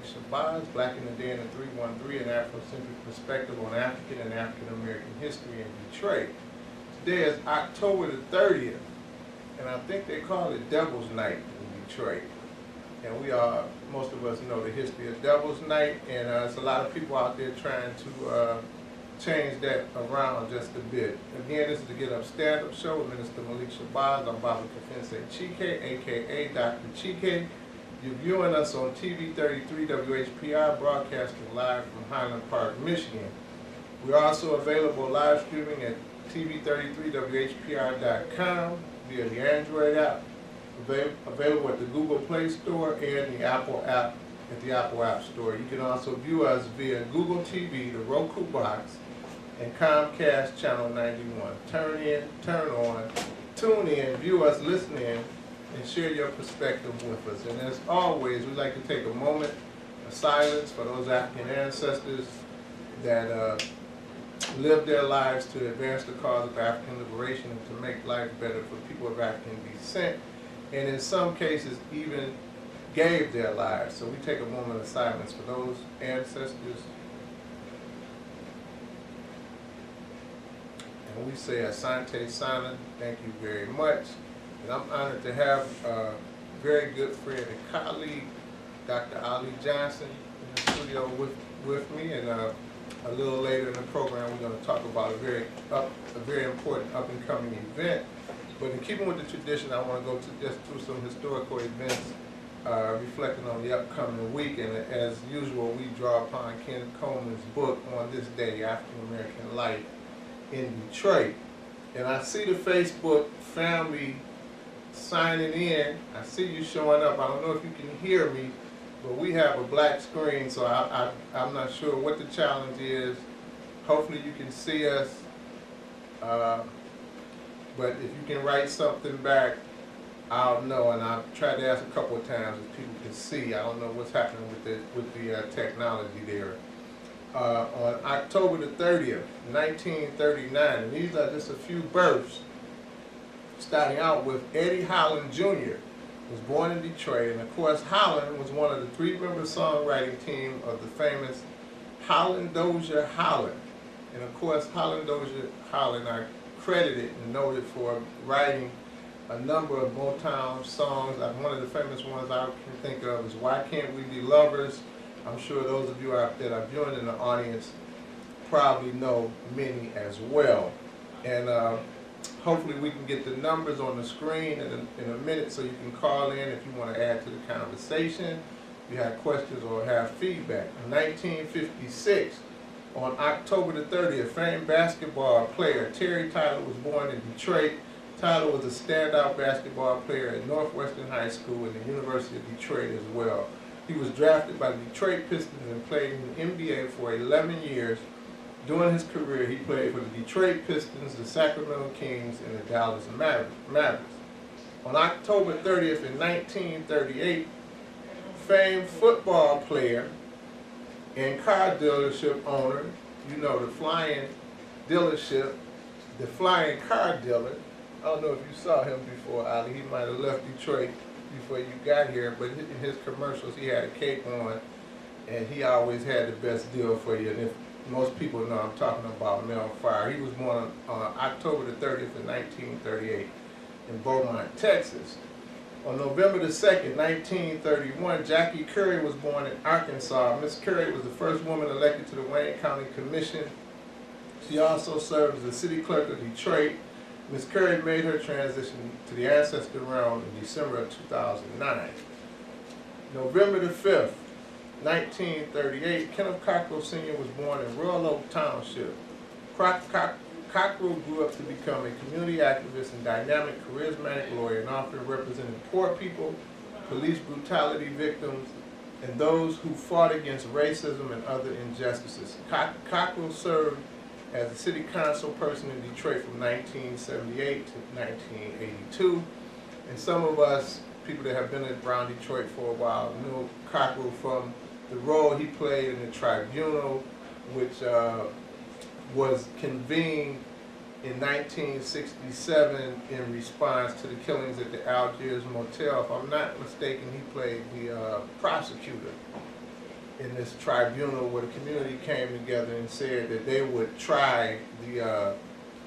Shabazz, Black in the Day in the 313, an Afrocentric perspective on African and African American history in Detroit. Today is October the 30th, and I think they call it Devil's Night in Detroit. And we are, most of us know the history of Devil's Night, and there's a lot of people out there trying to change that around just a bit. Again, this is the Get Up Stand Up Show with Minister Malik Shabazz. I'm Baba Kefentse Chike, aka Dr. Chike. You're viewing us on TV 33 WHPR, broadcasting live from Highland Park, Michigan. We're also available live streaming at TV33WHPR.com via the Android app, available at the Google Play Store and the Apple app at the Apple App Store. You can also view us via Google TV, the Roku box, and Comcast Channel 91. Turn in, turn on, tune in, view us, listen in, and share your perspective with us. And as always, we'd like to take a moment of silence for those African ancestors that lived their lives to advance the cause of African liberation and to make life better for people of African descent, and in some cases even gave their lives. So we take a moment of silence for those ancestors, and we say Asante Sana, thank you very much. And I'm honored to have a very good friend and colleague, Dr. Ollie Johnson, in the studio with me, and a little later in the program we're going to talk about a very important up-and-coming event. But in keeping with the tradition, I want to go just through some historical events reflecting on the upcoming week. And as usual, we draw upon Ken Coleman's book, On This Day, African American Life in Detroit. And I see the Facebook family signing in. I see you showing up. I don't know if you can hear me, but we have a black screen, so I'm not sure what the challenge is. Hopefully you can see us. But if you can write something back, I'll know. And I've tried to ask a couple of times if people can see. I don't know what's happening with the technology there. On October the 30th, 1939, and these are just a few births, starting out with Eddie Holland Jr. was born in Detroit, and of course Holland was one of the three-member songwriting team of the famous Holland Dozier Holland. And of course Holland Dozier Holland are credited and noted for writing a number of Motown songs. One of the famous ones I can think of is Why Can't We Be Lovers? I'm sure those of you that are viewing in the audience probably know many as well. And hopefully we can get the numbers on the screen in a minute so you can call in if you want to add to the conversation, if you have questions or have feedback. In 1956, on October the 30th, famed basketball player Terry Tyler was born in Detroit. Tyler was a standout basketball player at Northwestern High School and the University of Detroit as well. He was drafted by the Detroit Pistons and played in the NBA for 11 years. During his career, he played for the Detroit Pistons, the Sacramento Kings, and the Dallas Mavericks. On October 30th in 1938, famed football player and car dealership owner, you know, the flying dealership, the flying car dealer. I don't know if you saw him before, Ali. He might have left Detroit before you got here, but in his commercials he had a cape on, and he always had the best deal for you. And if most people know I'm talking about Mel Fire. He was born on October the 30th in 1938 in Beaumont, Texas. On November the 2nd, 1931, Jackie Curry was born in Arkansas. Miss Curry was the first woman elected to the Wayne County Commission. She also served as the city clerk of Detroit. Miss Curry made her transition to the ancestor realm in December of 2009. November the 5th, 1938, Kenneth Cockrell Sr. was born in Royal Oak Township. Cockrell grew up to become a community activist and dynamic, charismatic lawyer and often represented poor people, police brutality victims, and those who fought against racism and other injustices. Cockrell served as a city council person in Detroit from 1978 to 1982. And some of us, people that have been around Detroit for a while, know Cockrell from the role he played in the tribunal, which was convened in 1967 in response to the killings at the Algiers Motel. If I'm not mistaken, he played the prosecutor. in this tribunal where the community came together and said that they would try the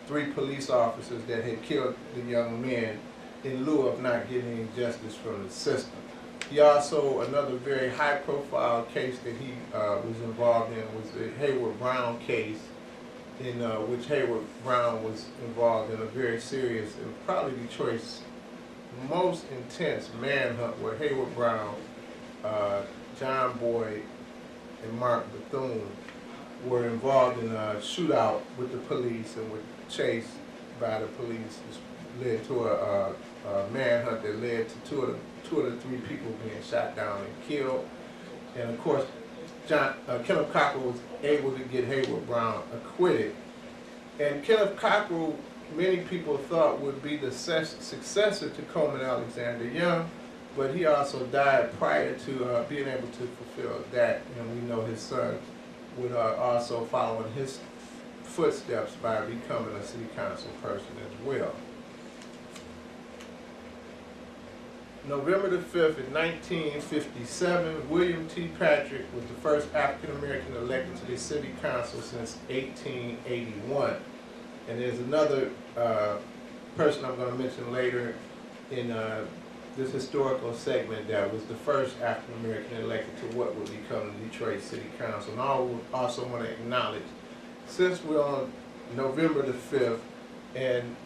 3 police officers that had killed the young men in lieu of not getting any justice from the system. He also, another very high-profile case that he was involved in was the Hayward Brown case, in which Hayward Brown was involved in a very serious and probably Detroit's most intense manhunt, where Hayward Brown, John Boyd, and Mark Bethune were involved in a shootout with the police and were chased by the police. This led to a manhunt that led to two of the 3 people being shot down and killed. And of course, Kenneth Cockrell was able to get Hayward Brown acquitted. And Kenneth Cockrell, many people thought would be the successor to Coleman Alexander Young, but he also died prior to being able to fulfill that. And we know his son would also follow in his footsteps by becoming a city council person as well. November the 5th in 1957, William T. Patrick was the first African-American elected to the city council since 1881. And there's another person I'm going to mention later in this historical segment that was the first African-American elected to what would become the Detroit City Council. And I also want to acknowledge, since we're on November the 5th, and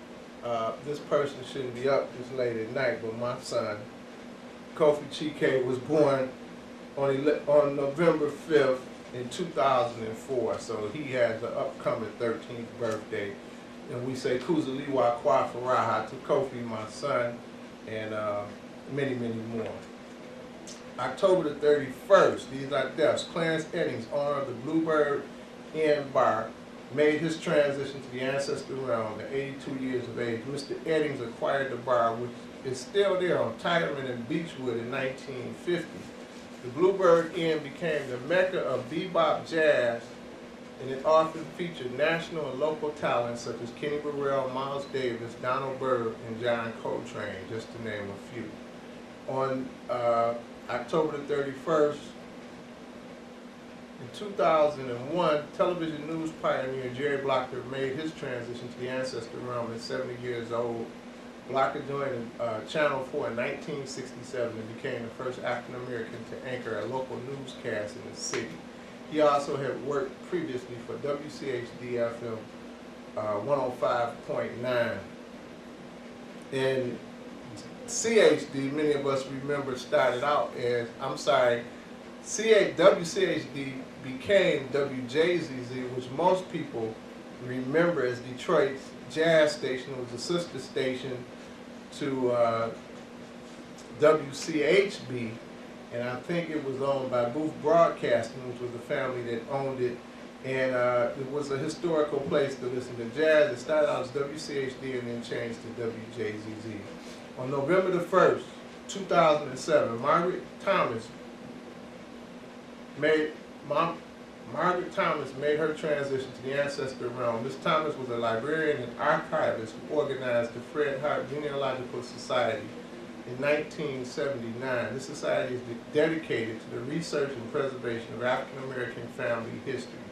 this person shouldn't be up this late at night, but my son, Kofi Chike, was born on November 5th in 2004, so he has an upcoming 13th birthday. And we say Kuzaliwa Kwa Faraha to Kofi, my son, and many, many more. October the 31st, these are deaths. Clarence Eddings, owner of the Bluebird Inn Bar, made his transition to the ancestor realm at 82 years of age. Mr. Eddings acquired the bar, which is still there on Tigerman and Beechwood, in 1950. The Bluebird Inn became the mecca of bebop jazz, and it often featured national and local talents such as Kenny Burrell, Miles Davis, Donald Byrd, and John Coltrane, just to name a few. On October the 31st, in 2001, television news pioneer Jerry Blocker made his transition to the ancestor realm at 70 years old. Blocker joined Channel 4 in 1967 and became the first African-American to anchor a local newscast in the city. He also had worked previously for WCHD FM 105.9. And CHD, many of us remember, started out as, WCHD became WJZZ, which most people remember as Detroit's jazz station. It was a sister station to WCHB, and I think it was owned by Booth Broadcasting, which was the family that owned it. And it was a historical place to listen to jazz. It started out as WCHD and then changed to WJZZ. On November the 1st, 2007, Margaret Thomas made her transition to the ancestor realm. Ms. Thomas was a librarian and archivist who organized the Fred Hart Genealogical Society in 1979. This society is dedicated to the research and preservation of African American family history.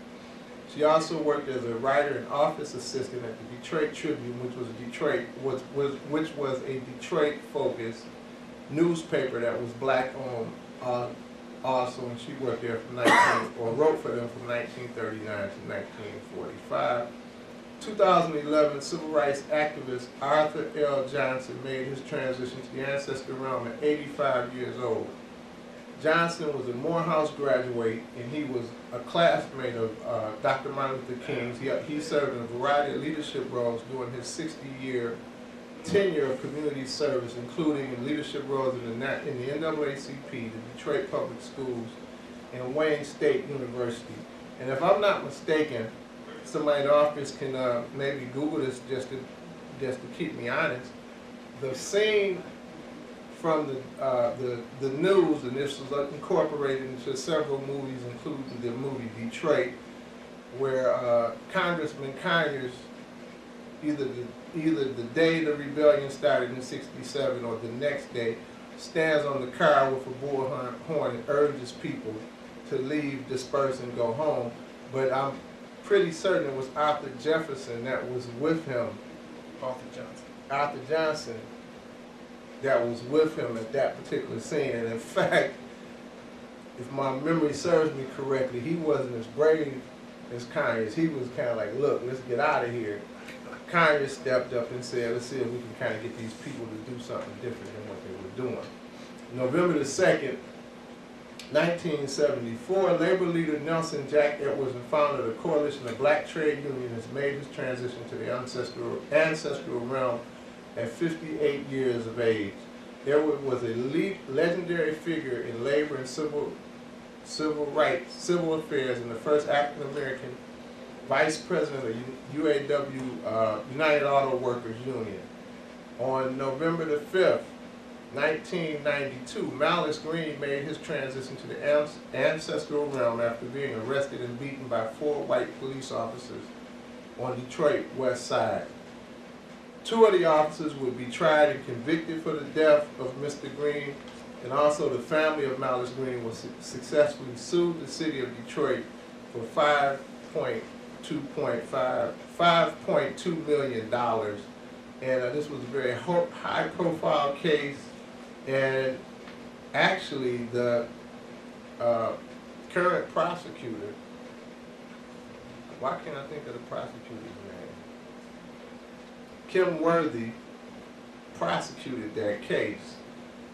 She also worked as a writer and office assistant at the Detroit Tribune, which was a Detroit-focused newspaper that was black-owned. Also, and she worked there wrote for them from 1939 to 1945. 2011, civil rights activist Arthur L. Johnson made his transition to the ancestor realm at 85 years old. Johnson was a Morehouse graduate, and he was a classmate of Dr. Martin Luther King's. He served in a variety of leadership roles during his 60-year tenure of community service, including in leadership roles in the NAACP, the Detroit Public Schools, and Wayne State University. And if I'm not mistaken, somebody in the office can maybe Google this just to keep me honest. The scene from the news, and this was incorporated into several movies, including the movie Detroit, where Congressman Conyers, either the day the rebellion started in '67 or the next day, stands on the car with a bullhorn and urges people to leave, disperse, and go home. But I'm pretty certain it was Arthur Jefferson that was with him. Arthur Johnson that was with him at that particular scene. And in fact, if my memory serves me correctly, he wasn't as brave as Conyers. He was kind of like, look, let's get out of here. Conyers stepped up and said, let's see if we can kind of get these people to do something different than what they were doing. November the 2nd, 1974, labor leader Nelson Jack Edwards, the founder of the Coalition of Black Trade Unions, made his transition to the ancestral realm at 58 years of age. Edwards was a legendary figure in labor and civil rights, civil affairs, and the first African-American vice president of UAW, United Auto Workers Union. On November the 5th, 1992, Malice Green made his transition to the ancestral realm after being arrested and beaten by 4 white police officers on Detroit West Side. 2 of the officers would be tried and convicted for the death of Mr. Green, and also the family of Malice Green was successfully sued the city of Detroit for $5.2 million. And this was a very high-profile case. And actually, the current prosecutor, why can't I think of the prosecutor's name? Kim Worthy prosecuted that case.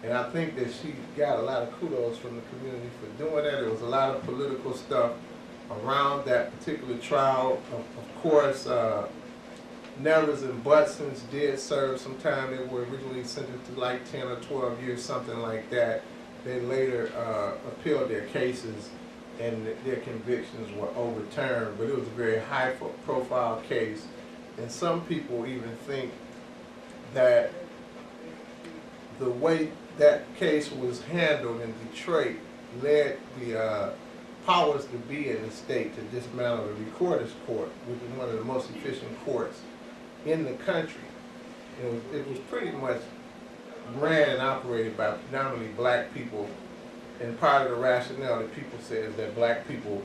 And I think that she got a lot of kudos from the community for doing that. There was a lot of political stuff around that particular trial. Of course, Nevers and Butsons did serve some time. They were originally sentenced to like 10 or 12 years, something like that. They later appealed their cases and their convictions were overturned, but it was a very high-profile case. And some people even think that the way that case was handled in Detroit led the powers to be in the state to dismantle the Recorder's Court, which is one of the most efficient courts in the country. It was pretty much ran and operated by predominantly black people, and part of the rationale that people say is that black people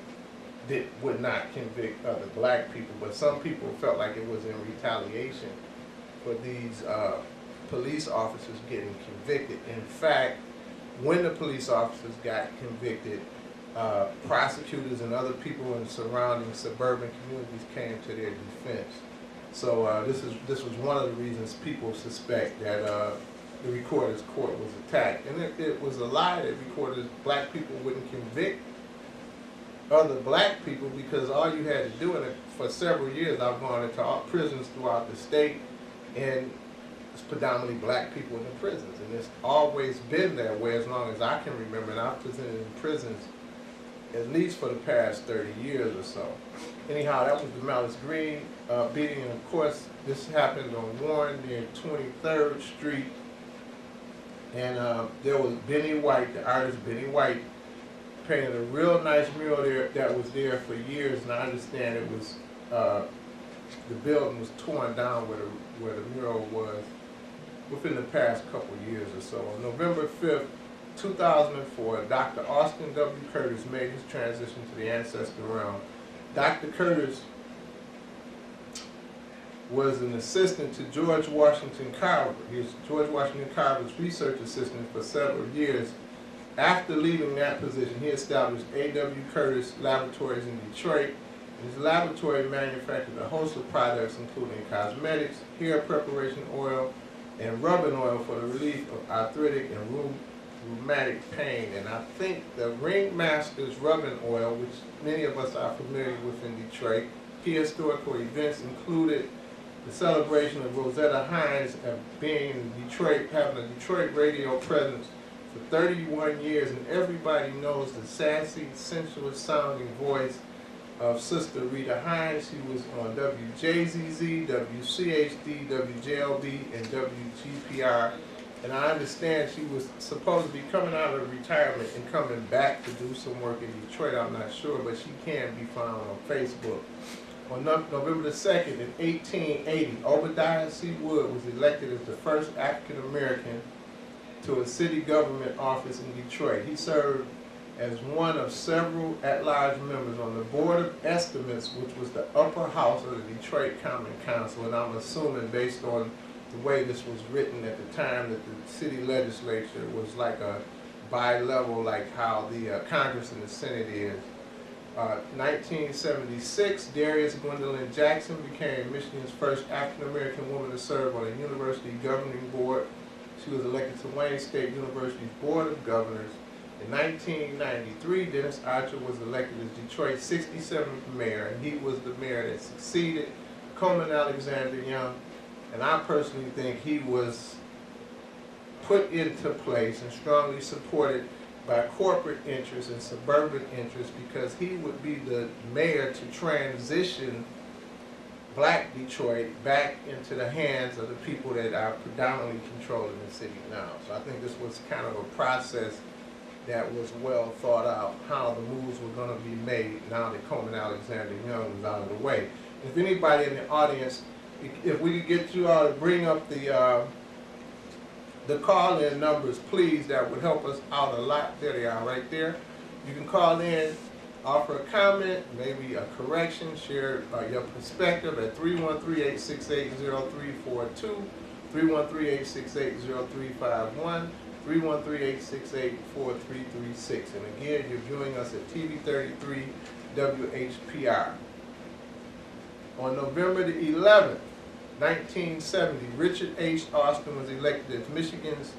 would not convict other black people, but some people felt like it was in retaliation for these police officers getting convicted. In fact, when the police officers got convicted, prosecutors and other people in the surrounding suburban communities came to their defense. So this was one of the reasons people suspect that the Recorder's Court was attacked. And it was a lie that black people wouldn't convict other black people, because all you had to do, and for several years I've gone into all prisons throughout the state, and it's predominantly black people in the prisons. And it's always been that way as long as I can remember, and I've presented in prisons at least for the past 30 years or so. Anyhow, that was the Malice Green beating, and of course this happened on Warren near 23rd Street, and there was Benny White, the artist Benny White, painted a real nice mural there that was there for years, and I understand it was, the building was torn down where the mural was within the past couple of years or so. On November 5th, 2004, Dr. Austin W. Curtis made his transition to the ancestral realm. Dr. Curtis was an assistant to George Washington Carver. He was George Washington Carver's research assistant for several years. After leaving that position, he established A.W. Curtis Laboratories in Detroit. His laboratory manufactured a host of products, including cosmetics, hair preparation oil, and rubbing oil for the relief of arthritic and rheumatic pain. And I think the Ringmaster's rubbing oil, which many of us are familiar with in Detroit, key historical events included the celebration of Rosetta Hines being in Detroit, having a Detroit radio presence for 31 years, and everybody knows the sassy, sensuous sounding voice of Sister Rita Hines. She was on WJZZ, WCHD, WJLB, and WGPR. And I understand she was supposed to be coming out of retirement and coming back to do some work in Detroit. I'm not sure, but she can be found on Facebook. On November the 2nd, in 1880, Obadiah C. Wood was elected as the first African American to a city government office in Detroit. He served as one of several at-large members on the Board of Estimates, which was the upper house of the Detroit Common Council, and I'm assuming based on the way this was written at the time that the city legislature was like a bi-level, like how the Congress and the Senate is. 1976, Darius Gwendolyn Jackson became Michigan's first African-American woman to serve on a university governing board. She was elected to Wayne State University's Board of Governors. In 1993, Dennis Archer was elected as Detroit's 67th mayor, and he was the mayor that succeeded Coleman Alexander Young. And I personally think he was put into place and strongly supported by corporate interests and suburban interests, because he would be the mayor to transition black Detroit back into the hands of the people that are predominantly controlling the city now. So I think this was kind of a process that was well thought out, how the moves were going to be made now that Coleman Alexander Young was out of the way. If anybody in the audience, if we could get you all to bring up the call-in numbers, please, that would help us out a lot. There they are right there. You can call in, offer a comment, maybe a correction, share your perspective at 313-868-0342, 313-868-0351, 313-868-4336. And again, you're viewing us at TV33 WHPR. On November the 11th, 1970, Richard H. Austin was elected as Michigan's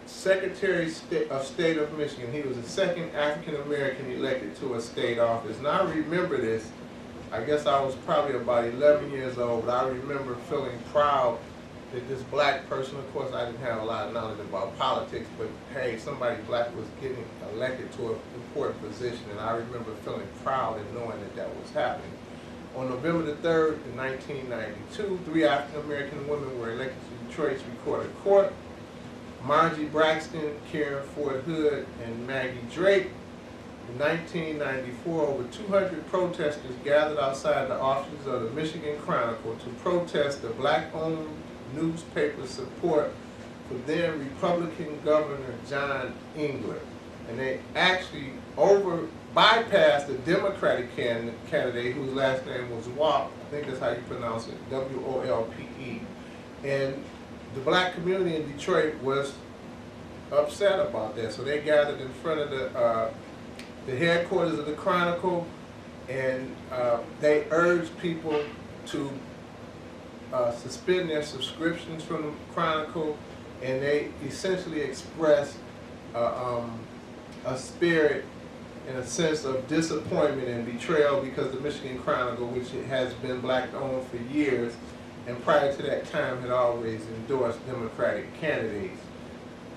Secretary of State of Michigan. He was the second African American elected to a state office. And I remember this. I guess I was probably about 11 years old, but I remember feeling proud that this black person, of course I didn't have a lot of knowledge about politics, but hey, somebody black was getting elected to an important position, and I remember feeling proud and knowing that that was happening. On November the 3rd, in 1992, 3 African-American women were elected to Detroit's Recorder Court. Margie Braxton, Karen Ford Hood, and Maggie Drake. In 1994, over 200 protesters gathered outside the offices of the Michigan Chronicle to protest the black-owned newspaper's support for then Republican Governor John Engler. And they actually bypassed the Democratic candidate whose last name was Wolpe. I think that's how you pronounce it, W-O-L-P-E. And the black community in Detroit was upset about that. So they gathered in front of the headquarters of the Chronicle, and they urged people to suspend their subscriptions from the Chronicle, and they essentially expressed a spirit and a sense of disappointment and betrayal, because the Michigan Chronicle, which has been black-owned for years, and prior to that time had always endorsed Democratic candidates.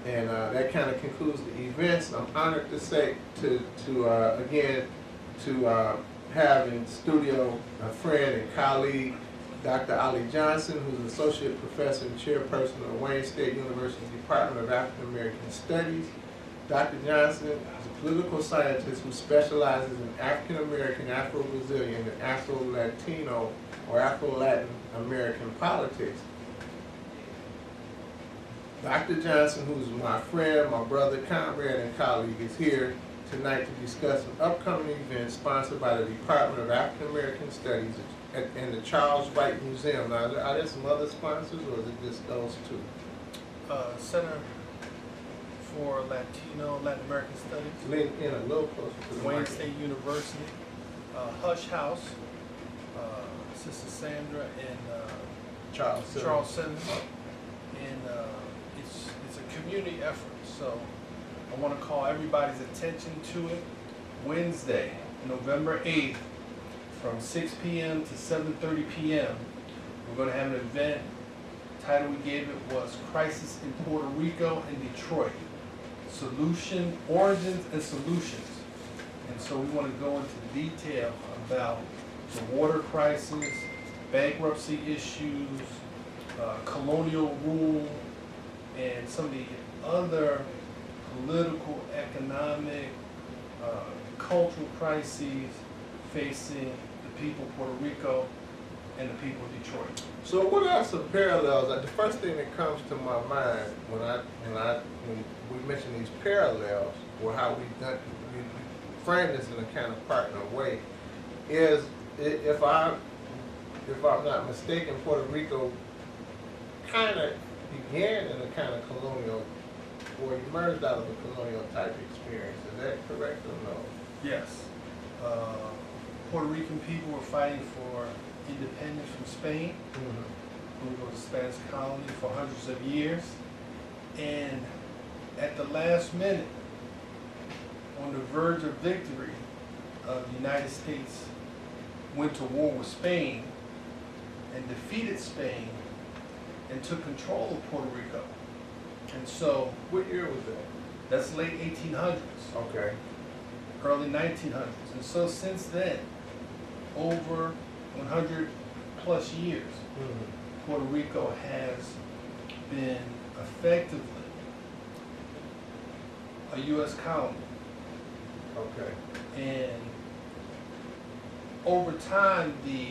And that kind of concludes the events. I'm honored to say to have in studio a friend and colleague, Dr. Ollie Johnson, who's an associate professor and chairperson of Wayne State University Department of African American Studies. Dr. Johnson is a political scientist who specializes in African American, Afro-Brazilian, and Afro-Latino or Afro-Latin American politics. Dr. Johnson, who's my friend, my brother, comrade, and colleague, is here tonight to discuss an upcoming event sponsored by the Department of African American Studies and the Charles Wright Museum. Now, are there some other sponsors, or is it just those two? Center for Latin American Studies. Lean in a little closer to the Wayne mic. State University. Hush House. Sister Sandra and Charles Center. And it's a community effort. So I want to call everybody's attention to it. Wednesday, November 8th, from 6 p.m. to 7:30 p.m. We're going to have an event. The title we gave it was Crisis in Puerto Rico and Detroit. Origins and Solutions. And so we want to go into detail about the water crisis, bankruptcy issues, colonial rule, and some of the other political, economic, cultural crises facing the people of Puerto Rico and the people of Detroit. So what are some parallels? The first thing that comes to my mind when we mention these parallels or how we frame this in a kind of partner way, is if I'm not mistaken, Puerto Rico kind of began in a kind of colonial, or emerged out of a colonial type experience. Is that correct or no? Yes. Puerto Rican people were fighting for independence from Spain, who was a Spanish colony for hundreds of years. And at the last minute, on the verge of victory, the United States went to war with Spain and defeated Spain and took control of Puerto Rico. And so, What year was that? that's late 1800s, Okay. early 1900s. And so since then, over 100 plus years, Puerto Rico has been effectively a U.S. colony. Okay. And over time, the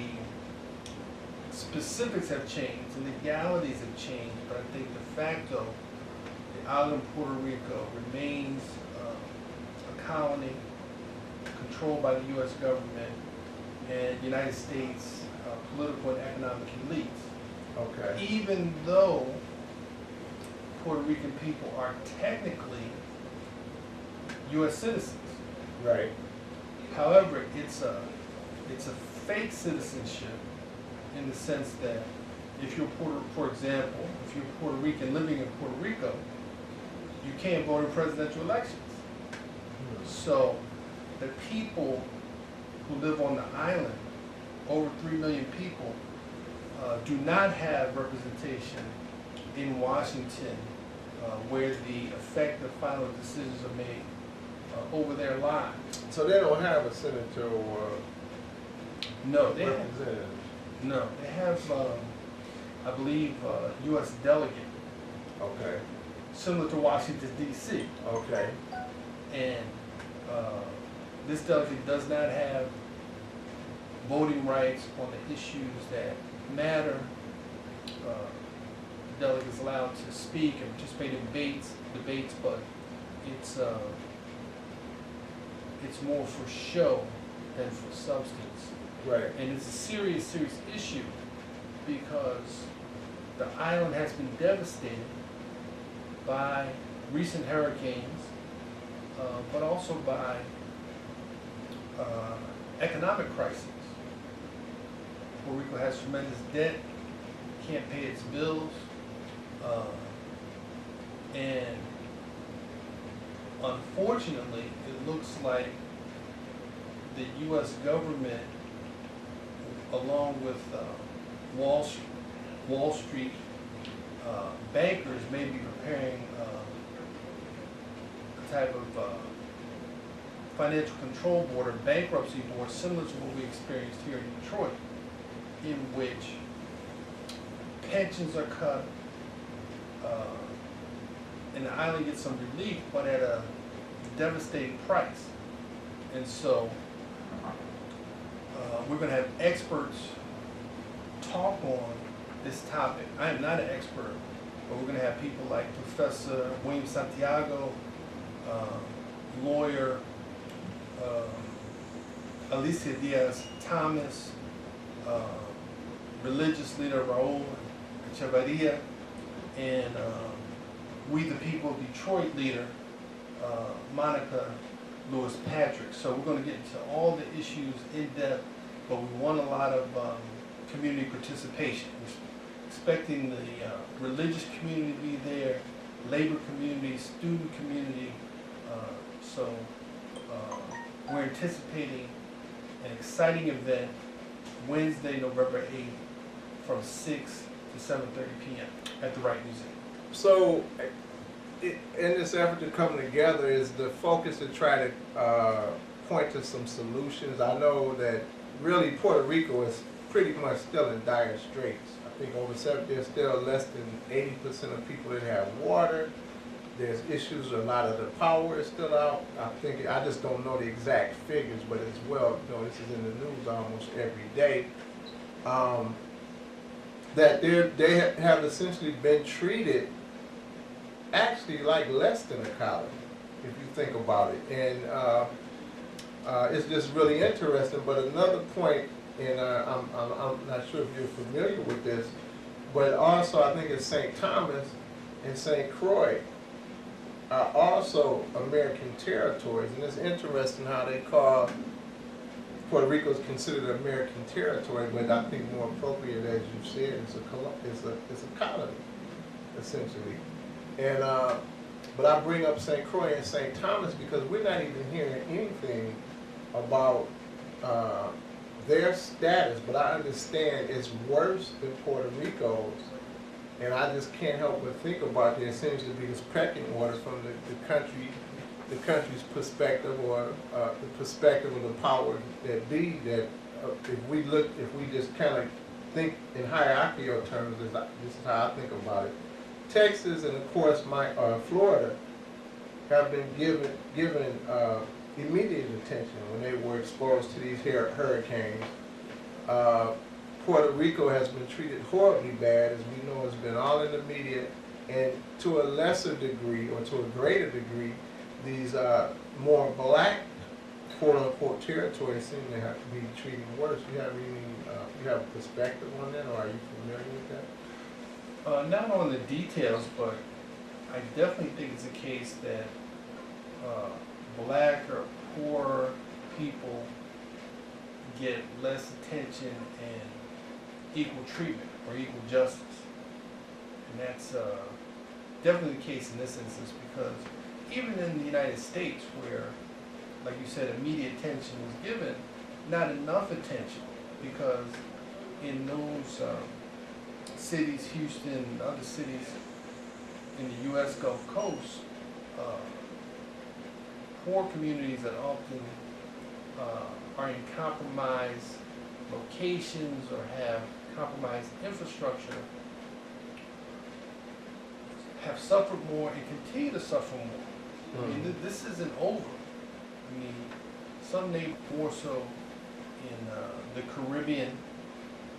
specifics have changed, the legalities have changed, but I think de facto, the island of Puerto Rico remains a colony controlled by the U.S. government and United States political and economic elites. Okay. Even though Puerto Rican people are technically U.S. citizens. Right. However, it's a fake citizenship in the sense that if you're for example, if you're Puerto Rican living in Puerto Rico, you can't vote in presidential elections. So the people who live on the island, over 3 million people, do not have representation in Washington, where the effective final decisions are made over their lives. So they don't have a senator or No, they have, representative. no, they have, I believe, U.S. delegate, Okay. similar to Washington D.C. Okay. And this delegate does not have voting rights on the issues that matter. The delegate is allowed to speak and participate in debates, but it's more for show than for substance. Right. And it's a serious issue because the island has been devastated by recent hurricanes, but also by economic crisis. Puerto Rico has tremendous debt, can't pay its bills, and unfortunately, it looks like the U.S. government, along with Wall Street bankers, may be preparing a type of financial control board or bankruptcy board similar to what we experienced here in Detroit, in which pensions are cut, and the island gets some relief, but at a devastating price. And so we're going to have experts talk on this topic. I am not an expert, but we're going to have people like Professor William Santiago, lawyer Alicia Diaz-Thomas, religious leader Raul Echevarria, and We the People of Detroit leader Monica Lewis Patrick. So we're going to get into all the issues in depth, but we want a lot of community participation. We're expecting the religious community to be there, labor community, student community. So we're anticipating an exciting event Wednesday, November 8th from 6 to 7:30 p.m. at the Wright Museum. So, in this effort to come together, is the focus to try to point to some solutions? I know that really Puerto Rico is pretty much still in dire straits. I think there's still less than 80% of people that have water. There's issues, a lot of the power is still out. I just don't know the exact figures, but as well, this is in the news almost every day. That they have essentially been treated actually like less than a colony. you think about it. And it's just really interesting. But another point, and I'm not sure if you're familiar with this, but also I think it's St. Thomas and St. Croix are also American territories. And it's interesting how they call Puerto Rico is considered American territory, but I think more appropriate, as you said, it's a colony, essentially. And but I bring up St. Croix and St. Thomas because we're not even hearing anything about their status, but I understand it's worse than Puerto Rico's. And I just can't help but think about there seems to be this pecking order from the country's perspective, or the perspective of the powers that be. That if we just kind of think in hierarchical terms, this is how I think about it. Texas and of course Florida have been given immediate attention when they were exposed to these hurricanes. Puerto Rico has been treated horribly bad, as we know. It's been all in the media, and to a lesser degree, or to a greater degree, these more black, quote-unquote, territories seem to have to be treated worse. You have a perspective on that, or are you familiar with that? Not on the details, but I definitely think it's a case that black or poor people get less attention and equal treatment or equal justice. And that's definitely the case in this instance, because even in the United States, where, like you said, immediate attention was given, not enough attention, because in those cities, Houston and other cities in the U.S. Gulf Coast, poor communities that often are in compromised locations or have compromised infrastructure have suffered more and continue to suffer more. I mean, this isn't over. I mean, some may more so in the Caribbean,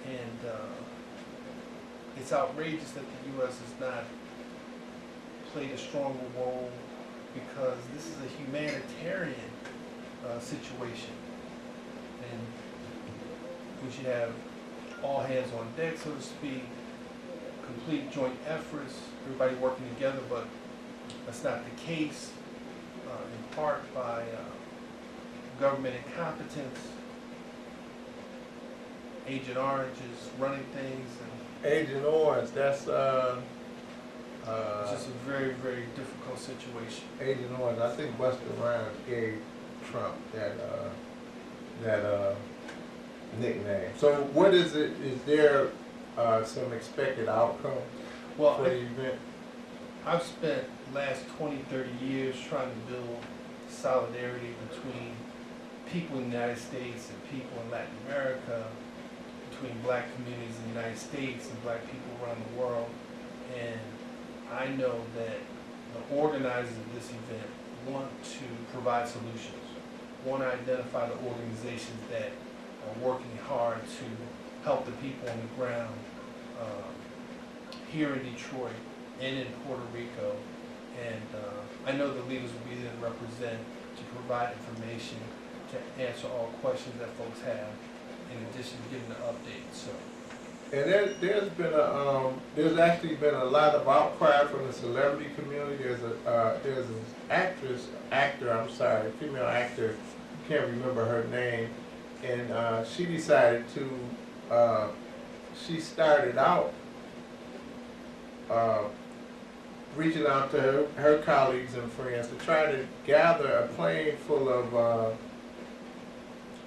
and it's outrageous that the U.S. has not played a stronger role, because this is a humanitarian situation, and we should have all hands on deck, so to speak, complete joint efforts, everybody working together, but that's not the case, in part by government incompetence. Agent Orange is running things, and Agent Orange, that's it's just a very, very difficult situation. Agent Orange. I think Buster Rhymes gave Trump that nickname. So what is it? Is there some expected outcome for the event? I've spent the last 20, 30 years trying to build solidarity between people in the United States and people in Latin America, between black communities in the United States and black people around the world. And I know that the organizers of this event want to provide solutions, want to identify the organizations that are working hard to help the people on the ground here in Detroit and in Puerto Rico. And I know the leaders will be there to represent, to provide information, to answer all questions that folks have, in addition to giving the updates. So. And there's actually been a lot of outcry from the celebrity community. There's an female actor, can't remember her name, and she decided to, she started out reaching out to her colleagues and friends to try to gather a plane full of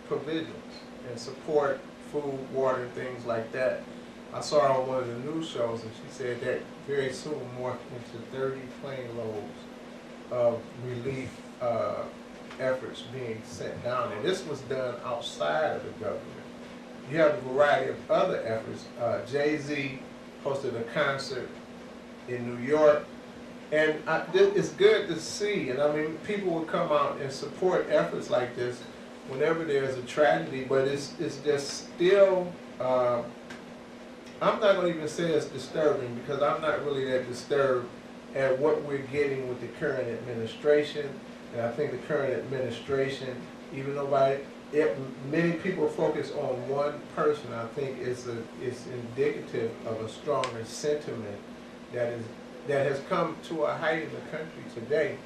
provisions and support food, water, and things like that. I saw her on one of the news shows, and she said that very soon morphed into 30 plane loads of relief efforts being sent down. And this was done outside of the government. You have a variety of other efforts. Jay-Z hosted a concert in New York. And it's good to see, and I mean, people will come out and support efforts like this whenever there's a tragedy, but it's just still, I'm not going to even say it's disturbing, because I'm not really that disturbed at what we're getting with the current administration. And I think the current administration, even though many people focus on one person, I think it's indicative of a stronger sentiment that has come to a height in the country today.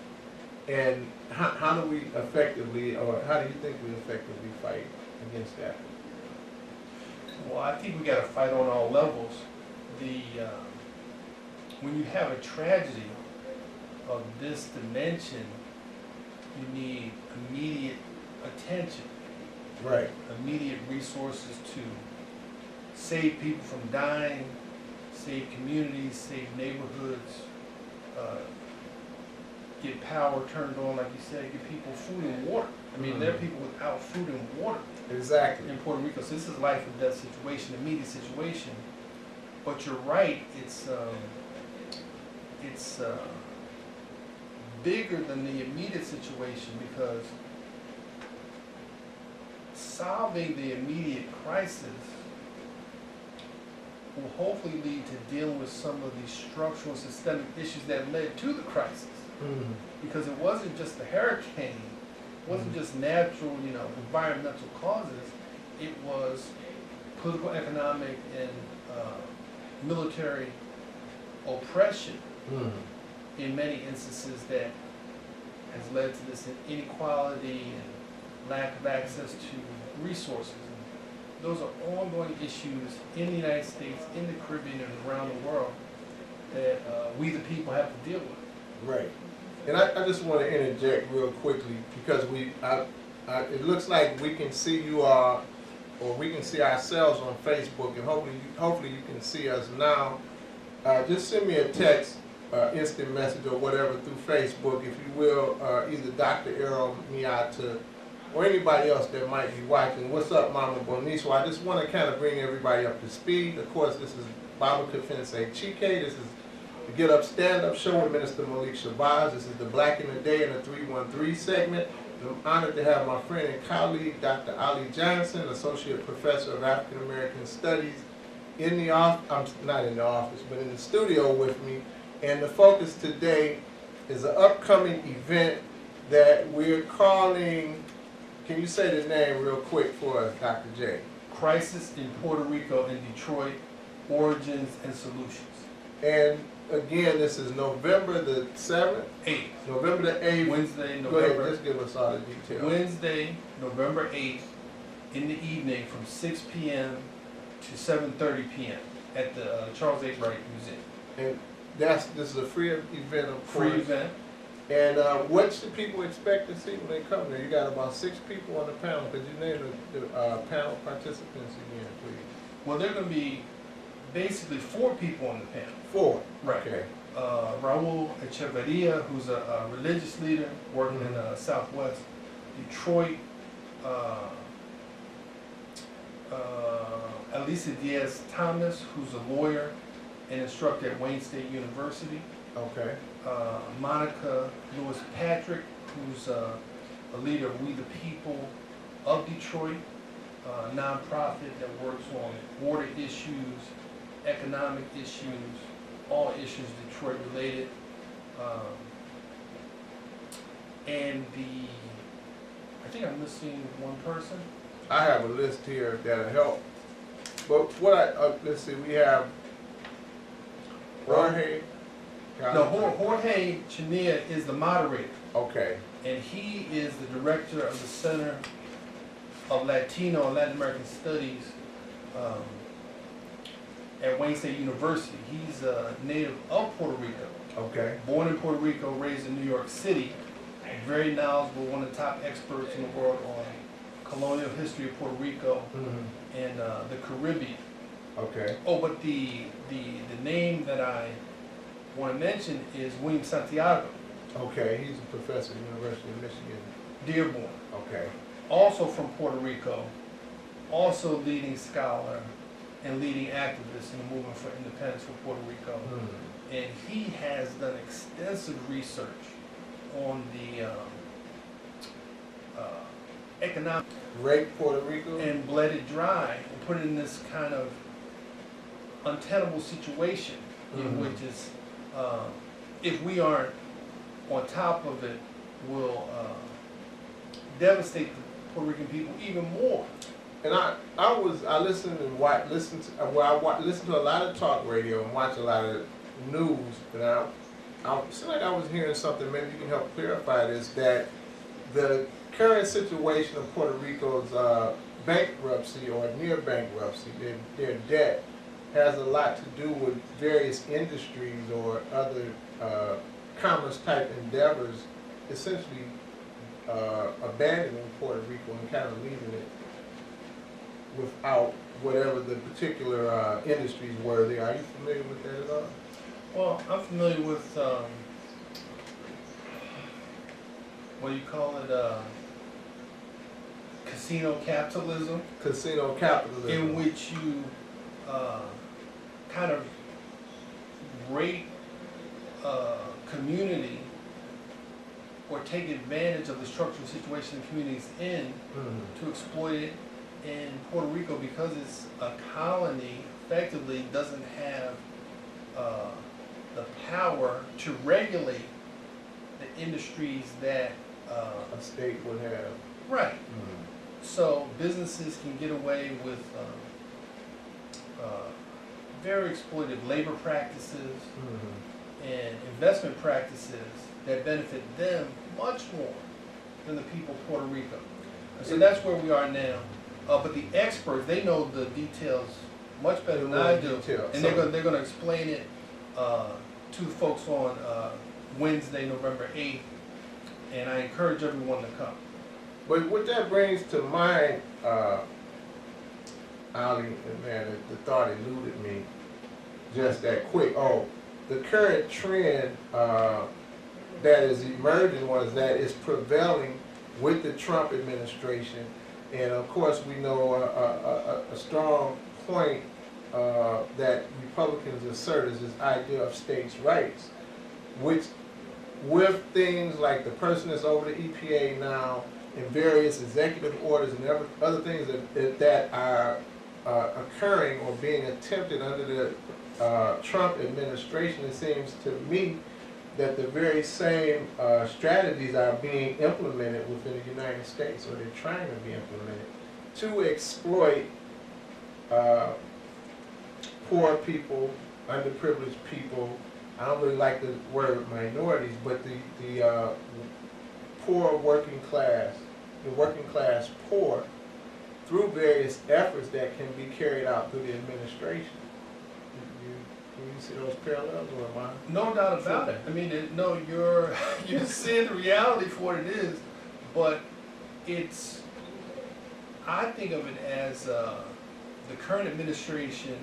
And how do we effectively, or how do you think we effectively fight against that? Well, I think we got to fight on all levels. When you have a tragedy of this dimension, you need immediate attention, Right. immediate resources to save people from dying, save communities, save neighborhoods, get power turned on, like you said, get people food and water. I mean, there are people without food and water Exactly. in Puerto Rico. So this is life and death situation, immediate situation. But you're right, it's bigger than the immediate situation, because solving the immediate crisis will hopefully lead to dealing with some of the structural systemic issues that led to the crisis. Because it wasn't just the hurricane, it wasn't just natural, environmental causes, it was political, economic, and military oppression in many instances that has led to this inequality and lack of access to resources. And those are ongoing issues in the United States, in the Caribbean, and around the world that we the people have to deal with. Right. And I just want to interject real quickly, because it looks like we can see you all, or we can see ourselves on Facebook, and hopefully you can see us now. Just send me a text, instant message or whatever through Facebook, if you will, either Dr. Errol Miata or anybody else that might be watching. What's up, Mama Bonicio? I just want to kind of bring everybody up to speed. Of course, this is Baba Kefentse Chike. This is the Get Up, Stand Up show with Minister Malik Shabazz. This is the Black in the Day in the 313 segment. I'm honored to have my friend and colleague, Dr. Ollie Johnson, Associate Professor of African American Studies, in the office, not in the office, but in the studio with me. And the focus today is an upcoming event that we're calling, can you say the name real quick for us, Dr. J? Crisis in Puerto Rico and Detroit, Origins and Solutions. And again, this is November the 7th? 8th. November the 8th. Wednesday, Go November. ahead, just give us all the details. Wednesday, November 8th, in the evening from 6 p.m. to 7:30 p.m. at the Charles A. Wright Museum. And this is a free event, of course. Free event. And what should people expect to see when they come there? You got about 6 people on the panel. Could you name the panel participants again, please? Well, there are going to be basically 4 people on the panel. 4. Right. Okay. Raul Echeverria, who's a religious leader working in Southwest Detroit. Alicia Diaz Thomas, who's a lawyer and instructor at Wayne State University. Okay. Monica Lewis Patrick, who's a leader of We the People of Detroit, a nonprofit that works on water issues, economic issues, all issues Detroit related. And I think I'm missing one person. I have a list here that'll help. But let's see, we have Jorge. No, Jorge Chania is the moderator. Okay. And he is the director of the Center of Latino and Latin American Studies at Wayne State University. He's a native of Puerto Rico. Okay. Born in Puerto Rico, raised in New York City. Very knowledgeable, one of the top experts in the world on colonial history of Puerto Rico and the Caribbean. Okay. Oh, but the name that I want to mention is William Santiago. Okay, he's a professor at the University of Michigan. Dearborn. Okay. Also from Puerto Rico, also leading scholar and leading activist in the movement for independence for Puerto Rico. And he has done extensive research on the economic Rape Puerto Rico? and bled it dry and put it in this kind of untenable situation in which is, if we aren't on top of it, will devastate the Puerto Rican people even more. And I listened and listened to a lot of talk radio and watch a lot of news, and I seemed like I was hearing something. Maybe you can help clarify this. That the current situation of Puerto Rico's bankruptcy or near bankruptcy, their debt, has a lot to do with various industries or other commerce type endeavors, essentially abandoning Puerto Rico and kind of leaving it without whatever the particular industries were there. Are you familiar with that at all? Well, I'm familiar with what do you call it? Casino capitalism. Casino capitalism. In which you kind of rate community or take advantage of the structural situation the community's in to exploit it. In Puerto Rico, because it's a colony, effectively doesn't have the power to regulate the industries that a state would have. Right. So businesses can get away with very exploitive labor practices and investment practices that benefit them much more than the people of Puerto Rico. And so that's where we are now. But the experts, they know the details much better than I do, and they're going to explain it to the folks on Wednesday, November 8th, and I encourage everyone to come. But what that brings to mind, Ollie, and man, the thought eluded me just that quick. Oh, the current trend that is emerging that is prevailing with the Trump administration. And of course, we know a strong point that Republicans assert is this idea of states' rights, which with things like the person that's over the EPA now and various executive orders and other things that are occurring or being attempted under the Trump administration, it seems to me that the very same strategies are being implemented within the United States, or they're trying to be implemented, to exploit poor people, underprivileged people. I don't really like the word minorities, but the poor working class, poor, through various efforts that can be carried out through the administration. Can you see those parallels, or am I? No doubt about it. I mean, no, you're seeing the reality for what it is, but it's, I think of it as the current administration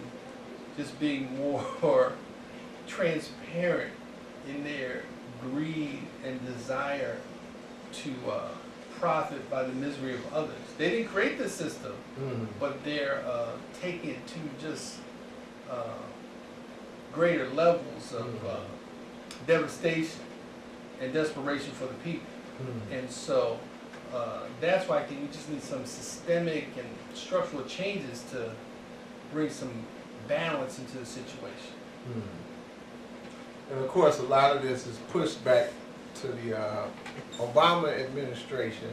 just being more transparent in their greed and desire to profit by the misery of others. They didn't create this system, but they're taking it to just greater levels of devastation and desperation for the people. And so that's why I think we just need some systemic and structural changes to bring some balance into the situation. And of course, a lot of this is pushed back to the Obama administration,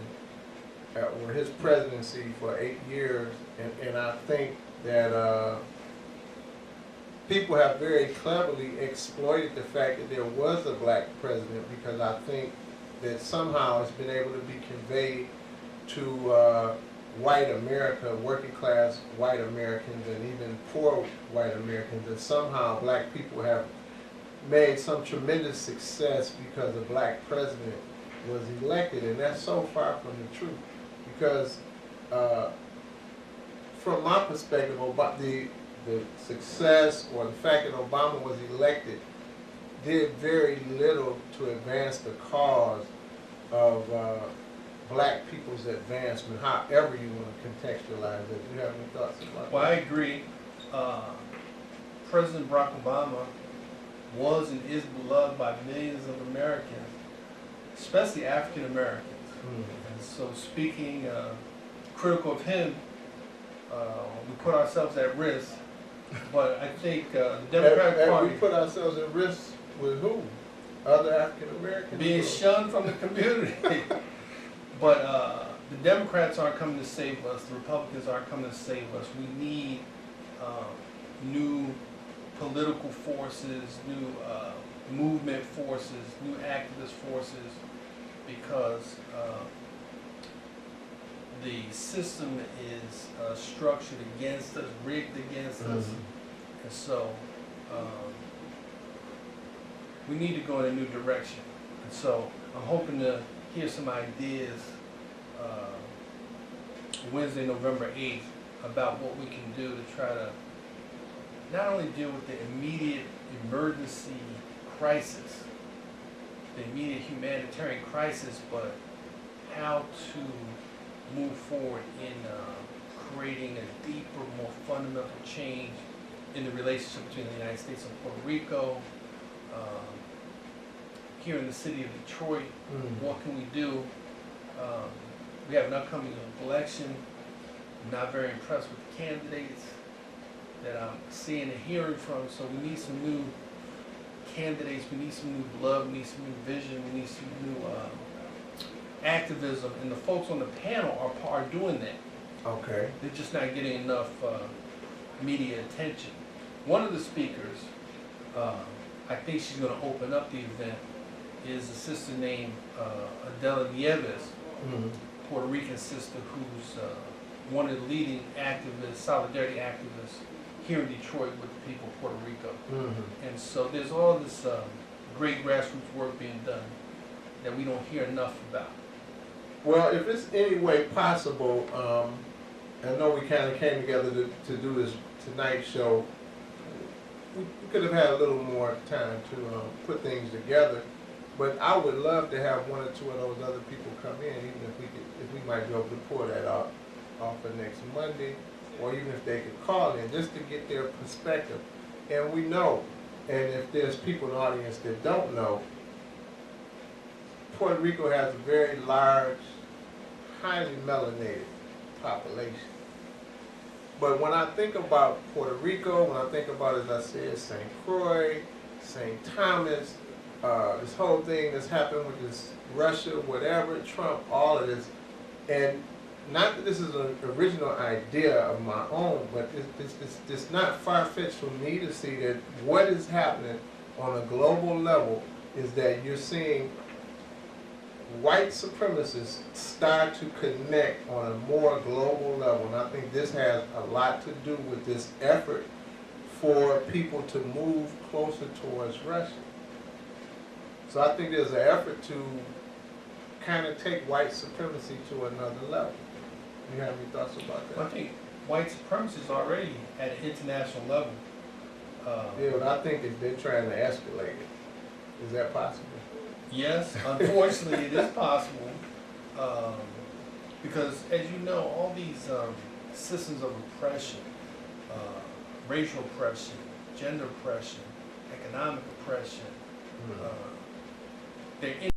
or his presidency for 8 years, and I think that people have very cleverly exploited the fact that there was a black president, because I think that somehow it's been able to be conveyed to white America, working class white Americans, and even poor white Americans, that somehow black people have made some tremendous success because a black president was elected, and that's so far from the truth. Because from my perspective, the success or the fact that Obama was elected did very little to advance the cause of black people's advancement, however you want to contextualize it. Do you have any thoughts about that? Well, I agree. President Barack Obama was and is beloved by millions of Americans, especially African Americans. And so speaking critical of him, we put ourselves at risk. But I think the Democratic Party... We put ourselves at risk with who? other African Americans? being or- shunned from the community. But the Democrats aren't coming to save us. The Republicans aren't coming to save us. We need new political forces, new movement forces, new activist forces, because the system is structured against us, rigged against us, and so we need to go in a new direction. And so I'm hoping to hear some ideas Wednesday, November 8th, about what we can do to try to not only deal with the immediate emergency crisis, the immediate humanitarian crisis, but how to move forward in creating a deeper, more fundamental change in the relationship between the United States and Puerto Rico. Here in the city of Detroit, what can we do? We have an upcoming election. I'm not very impressed with the candidates that I'm seeing and hearing from, so we need some new candidates, we need some new blood, we need some new vision, we need some new activism, and the folks on the panel are doing that. Okay. They're just not getting enough media attention. One of the speakers, I think she's going to open up the event, is a sister named Adela Nieves, Puerto Rican sister who's one of the leading activists, solidarity activists here in Detroit with the people of Puerto Rico. And so there's all this great grassroots work being done that we don't hear enough about. Well, if it's any way possible, I know we kind of came together to do this tonight's show. We could have had a little more time to put things together, but I would love to have one or two of those other people come in, even if we might be able to pour that off for next Monday, or even if they could call in just to get their perspective. And we know, and if there's people in the audience that don't know, Puerto Rico has a very large, highly melanated population. But when I think about Puerto Rico, when I think about, as I said, St. Croix, St. Thomas, this whole thing that's happened with this Russia, whatever, Trump, all of this, and not that this is an original idea of my own, but it's not far-fetched for me to see that what is happening on a global level is that you're seeing white supremacists start to connect on a more global level. And I think this has a lot to do with this effort for people to move closer towards Russia. So I think there's an effort to kind of take white supremacy to another level. You have any thoughts about that? Well, I think white supremacy is already at an international level. Yeah, but I think they're trying to escalate it. Is that possible? Yes, unfortunately it is possible, because as you know, all these systems of oppression, racial oppression, gender oppression, economic oppression, they're